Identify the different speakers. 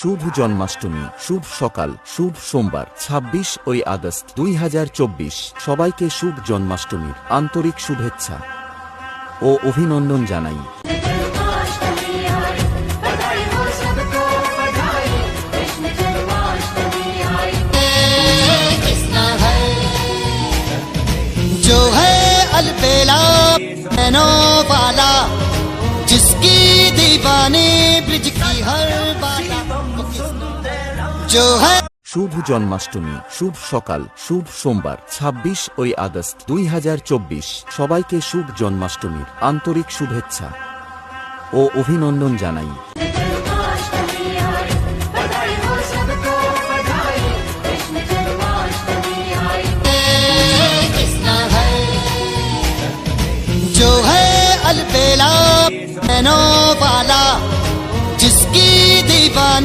Speaker 1: শুভ জন্মাষ্টমী, শুভ সকাল, শুভ সোমবার 26 আগস্ট 2024। সবাইকে শুভ জন্মাষ্টমীর আন্তরিক শুভেচ্ছা ও অভিনন্দন জানাই।
Speaker 2: जो है अलबेला नैनों वाला, जिसकी दीवानी ब्रिज की हर बाला, जो है
Speaker 1: শুভ জন্মাষ্টমী, শুভ সকাল, শুভ সোমবার 26 আগস্ট 2024। সবাইকে শুভ জন্মাষ্টমীর আন্তরিক শুভেচ্ছা ও অভিনন্দন জানাই।
Speaker 2: जो है अलबेला नैनों वाला, जिसकी दीवानी